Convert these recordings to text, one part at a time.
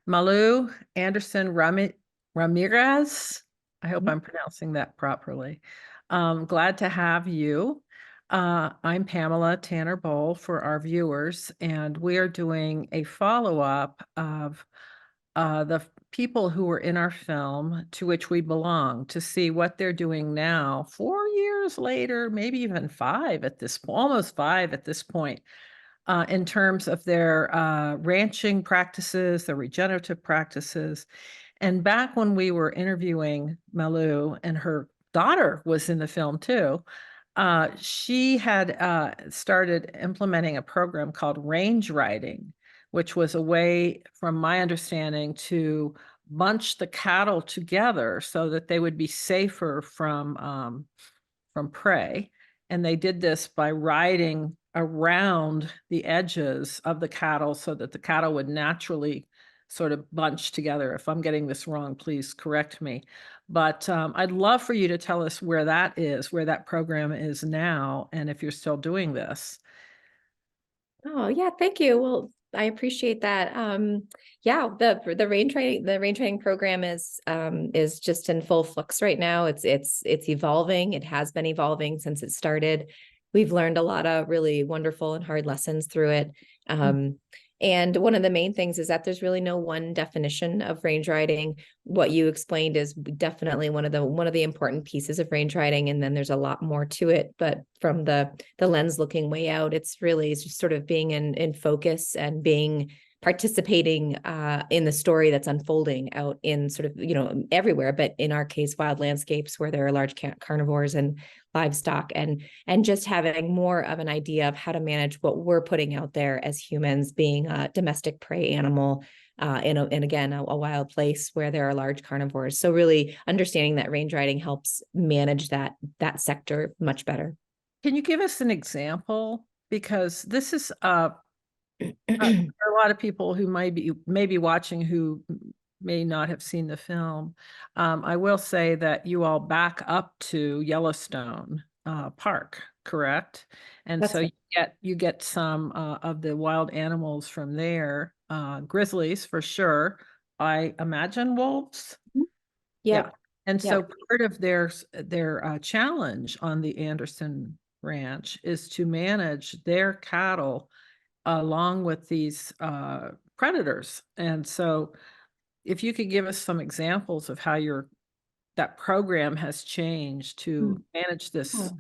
Malou Ramirez. I hope Mhm. I'm pronouncing that properly. Glad to have you. I'm Pamela Tanner Boll for our viewers, and we are doing a follow-up of the people who were in our film to which we belong to see what they're doing now, 4 years later, maybe even five at this, almost five at this point, in terms of their ranching practices, their regenerative practices. And back when we were interviewing Malou, and her daughter was in the film too, she had started implementing a program called range riding, which was a way, from my understanding, to bunch the cattle together so that they would be safer from prey. And they did this by riding around the edges of the cattle so that the cattle would naturally sort of bunch together. If I'm getting this wrong, please correct me. But I'd love for you to tell us where that is, where that program is now, and if you're still doing this. Oh, yeah, thank you. Well, I appreciate that. Yeah, the range training program is just in full flux right now. It's evolving. It has been evolving since it started. We've learned a lot of really wonderful and hard lessons through it. Um, and one of the main things is that there's really no one definition of range riding. What you explained is definitely one of the important pieces of range riding, and then there's a lot more to it. But from the lens looking way out, it's just sort of being in focus and being participating in the story that's unfolding out in sort of, everywhere, but in our case, wild landscapes where there are large carnivores and livestock, and just having more of an idea of how to manage what we're putting out there as humans, being a domestic prey animal in again a wild place where there are large carnivores. So really understanding that range riding helps manage that sector much better. Can you give us an example? Because this is there are a lot of people who may be watching who may not have seen the film. I will say that you all back up to Yellowstone Park, correct? And That's so right. you get some of the wild animals from there, grizzlies for sure. I imagine wolves. Yeah. Yep. And so Yep. part of their challenge on the Anderson Ranch is to manage their cattle along with these predators. And so if you could give us some examples of how that program has changed to Mm. manage this,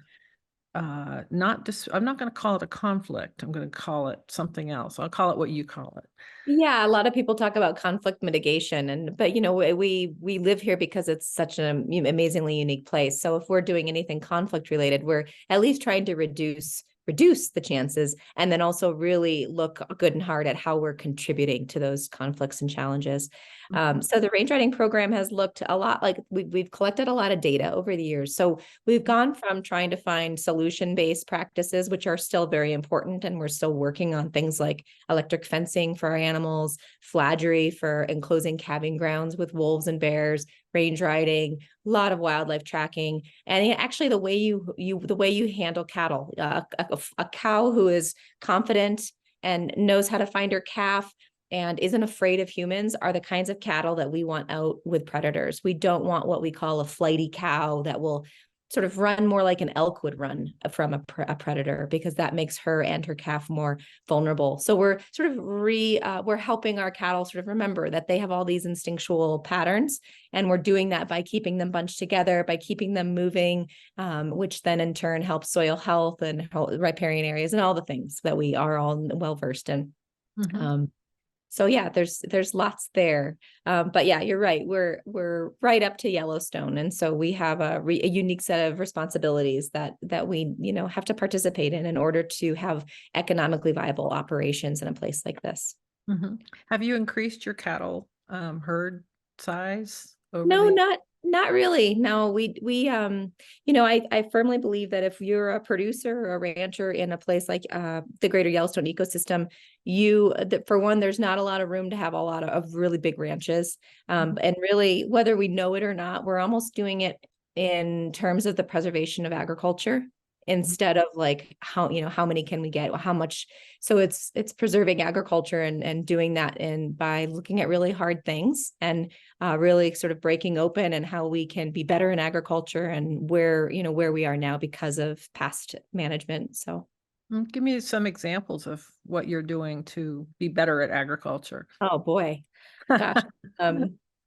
Oh. not just, I'm not going to call it a conflict. I'm going to call it something else. I'll call it what you call it. Yeah, a lot of people talk about conflict mitigation, but we live here because it's such an amazingly unique place. So if we're doing anything conflict related, we're at least trying to reduce the chances, and then also really look good and hard at how we're contributing to those conflicts and challenges. Mhm. So the range riding program has looked a lot like we've collected a lot of data over the years. So we've gone from trying to find solution-based practices, which are still very important, and we're still working on things like electric fencing for our animals, flaggery for enclosing calving grounds with wolves and bears, range riding, a lot of wildlife tracking, and actually the way you handle cattle. A cow who is confident and knows how to find her calf and isn't afraid of humans are the kinds of cattle that we want out with predators. We don't want what we call a flighty cow that will sort of run more like an elk would run from a predator, because that makes her and her calf more vulnerable. So we're sort of we're helping our cattle sort of remember that they have all these instinctual patterns, and we're doing that by keeping them bunched together, by keeping them moving, which then in turn helps soil health and riparian areas and all the things that we are all well versed in. Mhm. Um, so yeah, there's lots there, but yeah, you're right. We're right up to Yellowstone, and so we have a unique set of responsibilities that we have to participate in order to have economically viable operations in a place like this. Mhm. Have you increased your cattle herd size over No, the? not really. No, I firmly believe that if you're a producer or a rancher in a place like the greater Yellowstone ecosystem, for one, there's not a lot of room to have a lot of really big ranches. Mhm. And really, whether we know it or not, we're almost doing it in terms of the preservation of agriculture instead of like how many can we get, how much. So it's preserving agriculture and doing that by looking at really hard things and really sort of breaking open and how we can be better in agriculture and where we are now because of past management. So Give me some examples of what you're doing to be better at agriculture. oh boy, gosh. Yeah.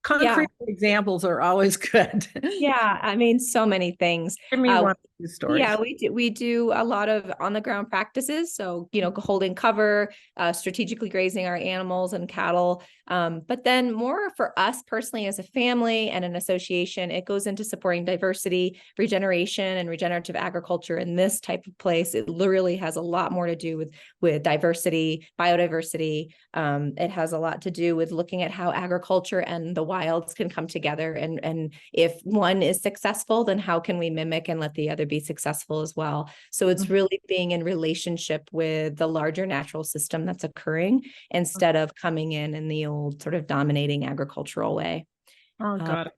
Concrete examples are always good. Yeah, I mean, so many things. Give me one of these Yeah, stories. we do a lot of on the ground practices. So, holding cover, strategically grazing our animals and cattle. But then more for us personally as a family and an association, it goes into supporting diversity, regeneration, and regenerative agriculture in this type of place. It literally has a lot more to do with diversity, biodiversity. It has a lot to do with looking at how agriculture and the wilds can come together. And if one is successful, then how can we mimic and let the other be successful as well? So it's really being in relationship with the larger natural system that's occurring instead of coming in the old sort of dominating agricultural way. Oh, got it.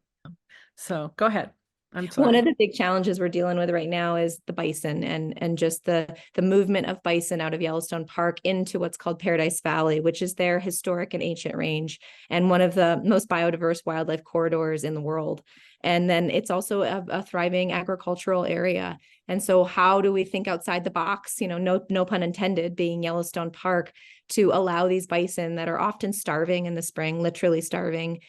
So go ahead. I'm One sorry. of the big challenges we're dealing with right now is the bison and just the movement of bison out of Yellowstone Park into what's called Paradise Valley, which is their historic and ancient range and one of the most biodiverse wildlife corridors in the world. And then it's also a thriving agricultural area. And so how do we think outside the box, no pun intended, being Yellowstone Park, to allow these bison that are often starving in the spring, literally starving,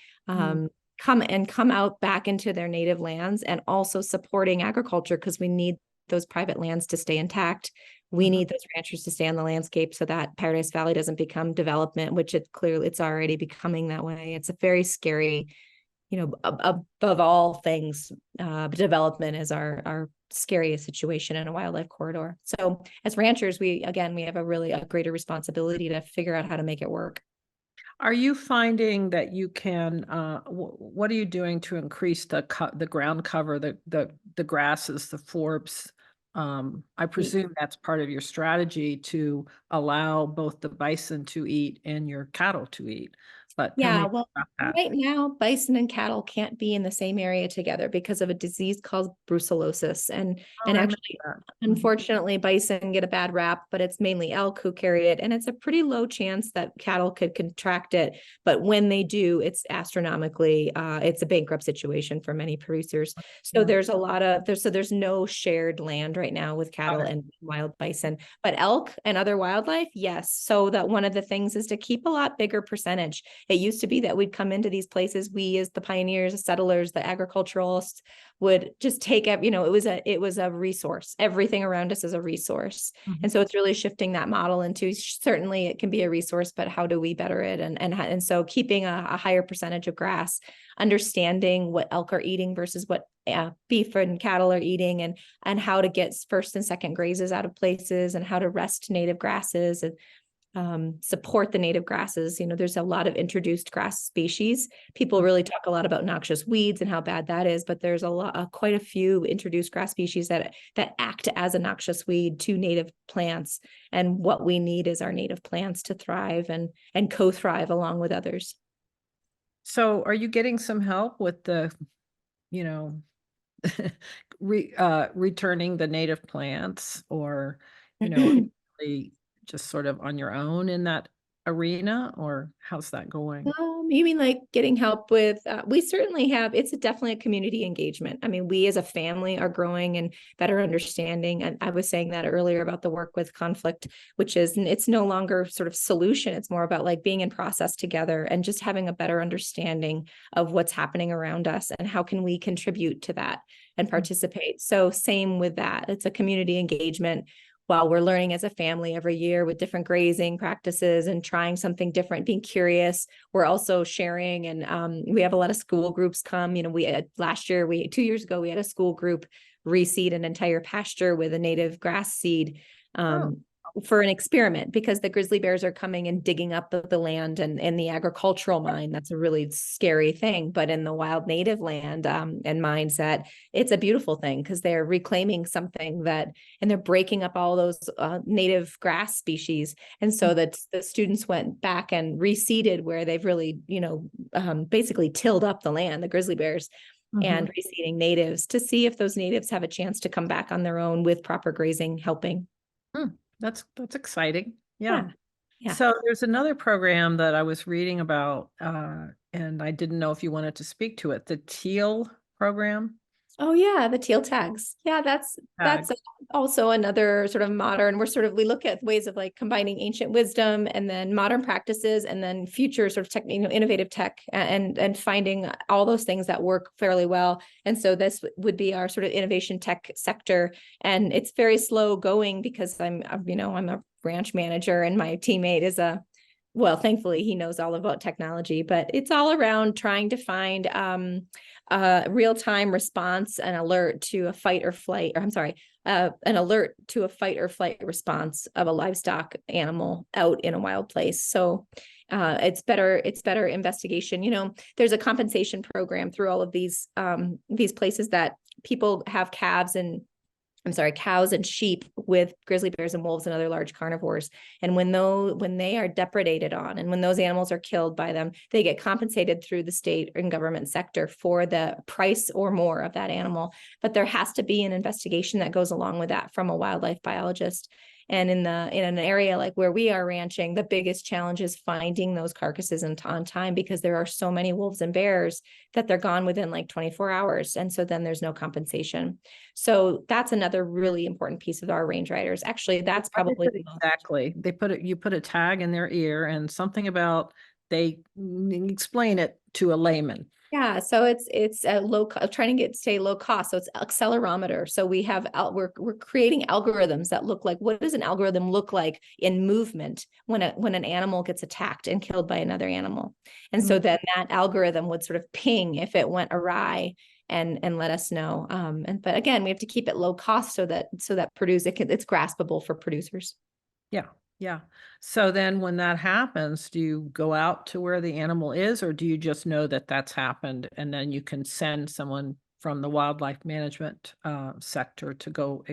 come out back into their native lands, and also supporting agriculture because we need those private lands to stay intact. We need those ranchers to stay on the landscape so that Paradise Valley doesn't become development, which it's already becoming that way. It's a very scary, above all things, development is our scariest situation in a wildlife corridor. So as ranchers, we have a greater responsibility to figure out how to make it work. Are you finding that you can, what are you doing to increase the ground cover, the grasses, the forbs? I presume that's part of your strategy to allow both the bison to eat and your cattle to eat. But tell Yeah, me well, about that. right now, bison and cattle can't be in the same area together because of a disease called brucellosis. And Oh, I and remember actually, that. unfortunately, bison get a bad rap, but it's mainly elk who carry it. And it's a pretty low chance that cattle could contract it. But when they do, it's astronomically, it's a bankrupt situation for many producers. So Yeah. there's no shared land right now with cattle and wild bison, but elk and other wildlife, yes. So that one of the things is to keep a lot bigger percentage. It used to be that we'd come into these places, we as the pioneers, the settlers, the agriculturalists would just take, it was a resource. Everything around us is a resource. And so it's really shifting that model into, certainly it can be a resource, but how do we better it? And so keeping a higher percentage of grass, understanding what elk are eating versus what beef and cattle are eating, and how to get first and second grazes out of places, and how to rest native grasses and support the native grasses. There's a lot of introduced grass species. People really talk a lot about noxious weeds and how bad that is, but there's quite a few introduced grass species that act as a noxious weed to native plants. And what we need is our native plants to thrive and co-thrive along with others. So are you getting some help with the, you know, returning the native plants, or, really just sort of on your own in that arena, or how's that going? You mean like getting help with, we certainly have, it's definitely a community engagement. I mean, we as a family are growing and better understanding. And I was saying that earlier about the work with conflict, which is, it's no longer sort of solution. It's more about like being in process together and just having a better understanding of what's happening around us and how can we contribute to that and participate. So same with that. It's a community engagement. While we're learning as a family every year with different grazing practices and trying something different, being curious, we're also sharing. And we have a lot of school groups come. We had 2 years ago, we had a school group reseed an entire pasture with a native grass seed. Oh, For an experiment, because the grizzly bears are coming and digging up the land, and in the agricultural mind, that's a really scary thing. But in the wild native land and mindset, it's a beautiful thing because they're reclaiming something and they're breaking up all those native grass species. And so that the students went back and reseeded where they've really, basically tilled up the land, the grizzly bears. and Mhm. reseeding natives to see if those natives have a chance to come back on their own with proper grazing helping. That's exciting. Yeah. Yeah. Yeah. So there's another program that I was reading about, and I didn't know if you wanted to speak to it, the teal program. Oh yeah, the teal tags. Yeah, that's Tag. also another sort of modern. We look at ways of like combining ancient wisdom and then modern practices and then future sort of tech, innovative tech and finding all those things that work fairly well. And so this would be our sort of innovation tech sector. And it's very slow going because I'm a branch manager and my teammate is thankfully he knows all about technology, but it's all around trying to find real-time response and alert to a fight or flight, or I'm sorry, an alert to a fight or flight response of a livestock animal out in a wild place. So it's better investigation. There's a compensation program through all of these places that people have cows and sheep with grizzly bears and wolves and other large carnivores. And when they are depredated on, and when those animals are killed by them, they get compensated through the state and government sector for the price or more of that animal. But there has to be an investigation that goes along with that from a wildlife biologist. And in an area like where we are ranching, the biggest challenge is finding those carcasses on time, because there are so many wolves and bears that they're gone within like 24 hours. And so then there's no compensation. So that's another really important piece of our range riders. Actually, that's What is probably it exactly? You put a tag in their ear and something about they explain it to a layman. yeah. So it's a trying to stay low cost. So it's accelerometer. So we're creating algorithms that look like, what does an algorithm look like in movement when an animal gets attacked and killed by another animal? And so then that algorithm would sort of ping if it went awry and let us know. But again, we have to keep it low cost so that it's graspable for producers. Yeah, yeah. So then when that happens, do you go out to where the animal is, or do you just know that that's happened and then you can send someone from the wildlife management sector to go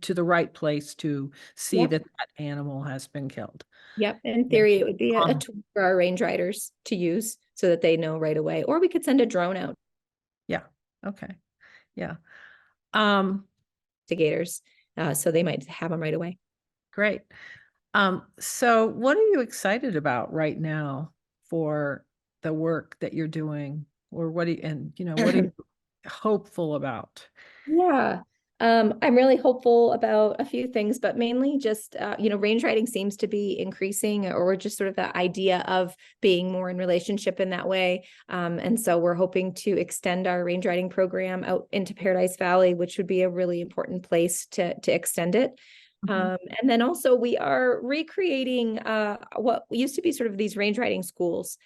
to the right place to see Yep. that that animal has been killed? Yep. In Yeah. theory, it would be a tool for our range riders to use so that they know right away. Or we could send a drone out Yeah. Okay. Yeah. Um, to gators, so they might have them right away. Great. So what are you excited about right now for the work that you're doing? Or what are you hopeful about? Yeah. I'm really hopeful about a few things, but mainly just, range riding seems to be increasing, or just sort of the idea of being more in relationship in that way. And so we're hoping to extend our range riding program out into Paradise Valley, which would be a really important place to extend it. Mhm. And then also we are recreating what used to be sort of these range riding schools.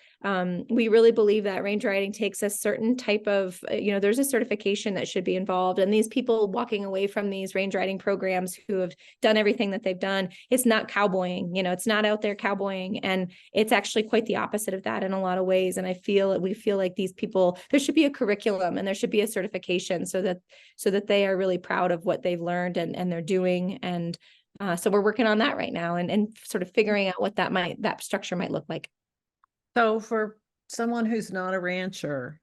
We really believe that range riding takes a certain type of, there's a certification that should be involved. And these people walking away from these range riding programs who have done everything that they've done, it's not cowboying, it's not out there cowboying. And it's actually quite the opposite of that in a lot of ways. And we feel like these people, there should be a curriculum and there should be a certification so that they are really proud of what they've learned and they're doing. And so we're working on that right now and sort of figuring out what that structure might look like. So for someone who's not a rancher,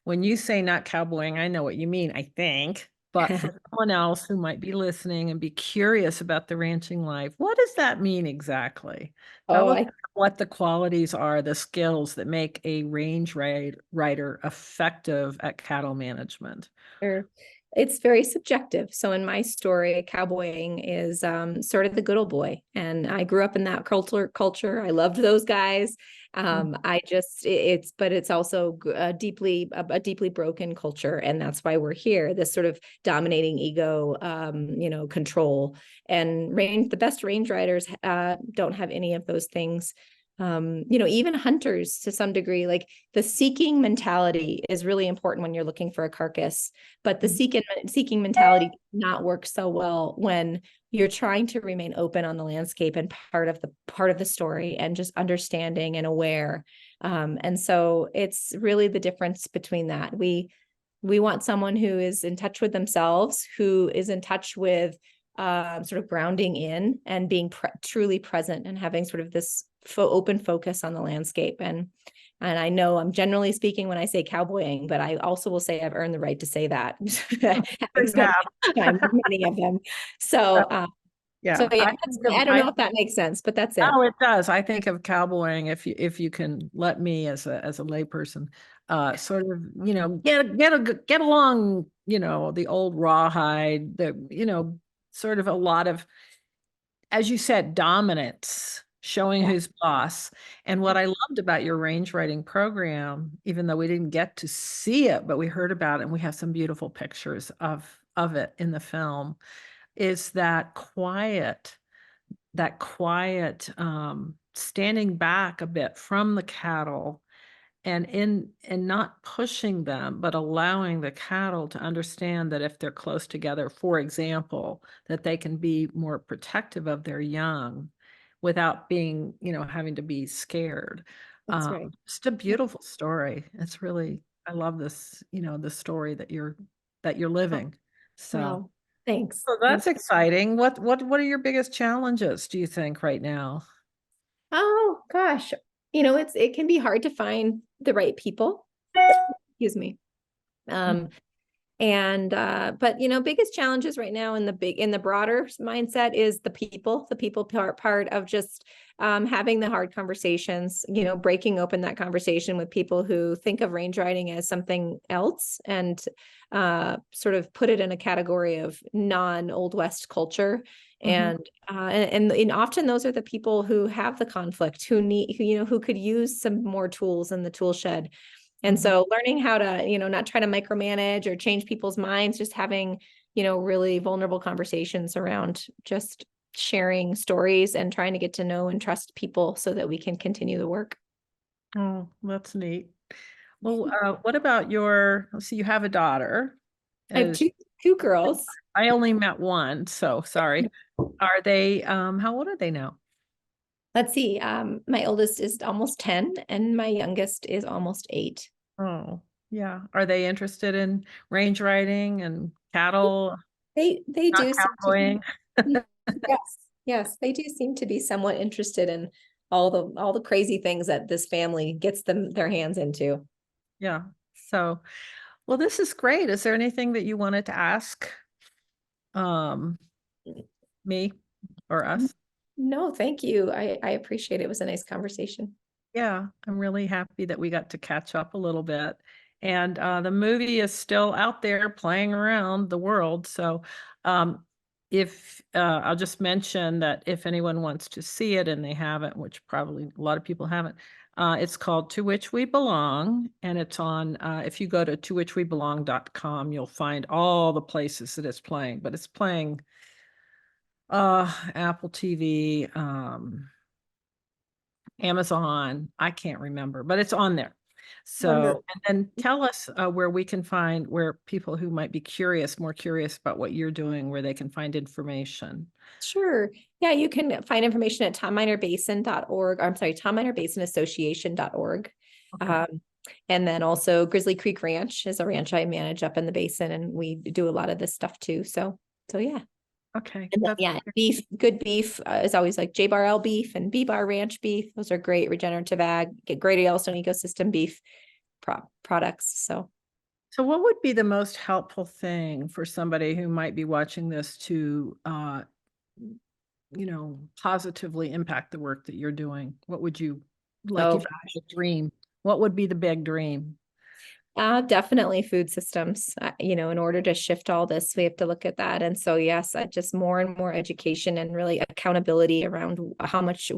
when you say not cowboying, I know what you mean, I think. But for someone else who might be listening and be curious about the ranching life, what does that mean exactly? Tell Oh, us what the qualities are, the skills that make a rider effective at cattle management. Sure. It's very subjective. So in my story, cowboying is sort of the good old boy, and I grew up in that culture. I loved those guys. But it's also a deeply broken culture, and that's why we're here. This sort of dominating ego, control, and range. The best range riders don't have any of those things. Even hunters to some degree, like the seeking mentality is really important when you're looking for a carcass, but the seeking mentality does not work so well when you're trying to remain open on the landscape and part of the story and just understanding and aware. And so it's really the difference between that. We want someone who is in touch with themselves, who is in touch with sort of grounding in and being truly present and having sort of this open focus on the landscape. And And I know I'm generally speaking when I say cowboying, but I also will say I've earned the right to say that, having You spent have. time with many of them. So, Yeah, yeah, I think of I don't know if that makes sense, but that's it. oh, it does. I think of cowboying, if you can let me as a layperson, sort of, get along, the old rawhide, sort of a lot of, as you said, dominance, showing Yeah, who's boss. And what I loved about your range writing program, even though we didn't get to see it, but we heard about it and we have some beautiful pictures of it in the film, is that quiet standing back a bit from the cattle and not pushing them, but allowing the cattle to understand that if they're close together, for example, that they can be more protective of their young without being, having to be scared. that's right. Just a Yeah. beautiful story. It's really, I love this, the story that you're Oh, living. So well, thanks. so Thank that's exciting. What are your biggest challenges, do you think, right now? Oh gosh, it can be hard to find the right people. Excuse me. Mm, Um, and but biggest challenges right now in the broader mindset is the people part of just having the hard conversations, breaking open that conversation with people who think of range riding as something else and sort of put it in a category of non-old west culture. mhm, And often those are the people who have the conflict, who could use some more tools in the tool shed. And mhm. so learning how to, not try to micromanage or change people's minds, just having, really vulnerable conversations around just sharing stories and trying to get to know and trust people so that we can continue the work. Oh, that's neat. Well, what about let's see, you have a daughter. I have Uh, two girls. I only met one, so sorry. Are they, how old are they now? Let's see. My oldest is almost 10 and my youngest is almost 8. Oh, yeah. Are they interested in range riding and cattle, They not do seem to cowboying? be, yes, yes, they do seem to be somewhat interested in all the crazy things that this family gets their hands into. Yeah. So, well, this is great. Is there anything that you wanted to ask, um, me or us? No, thank you. I appreciate it. It was a nice conversation. Yeah, I'm really happy that we got to catch up a little bit. And the movie is still out there playing around the world. So um, if I'll just mention that if anyone wants to see it and they haven't, which probably a lot of people haven't, it's called To Which We Belong. And it's on, if you go to towhich-we-belong.com, you'll find all the places that it's playing. But it's playing Apple TV, Amazon, I can't remember, but it's on there. Wonderful. So, and then tell us where we can find where people who might be more curious about what you're doing, where they can find information. Sure. Yeah, you can find information at tomminerbasin.org. I'm sorry, tomminerbasin association.org. Okay. Um, and then also Grizzly Creek Ranch is a ranch I manage up in the basin, and we do a lot of this stuff too. So yeah. Okay. And then, That's yeah, good beef is always like J Bar L beef and B Bar Ranch beef. Those are great regenerative ag, get great Yellowstone ecosystem beef products. So so what would be the most helpful thing for somebody who might be watching this to positively impact the work that you're doing? What would you like oh if you had a dream? What would be the big dream? Definitely food systems. In order to shift all this, we have to look at that. And so, yes, just more and more education and really accountability around how much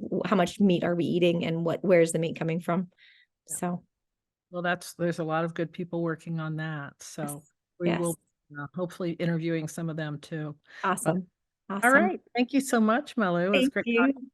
meat are we eating and where's the meat coming from. Yeah. So, Well, there's a lot of good people working on that. yes, So we yes, will hopefully interviewing some of them too. But awesome, all awesome. right. Thank you so much, Malou. It was Thank great you. talking.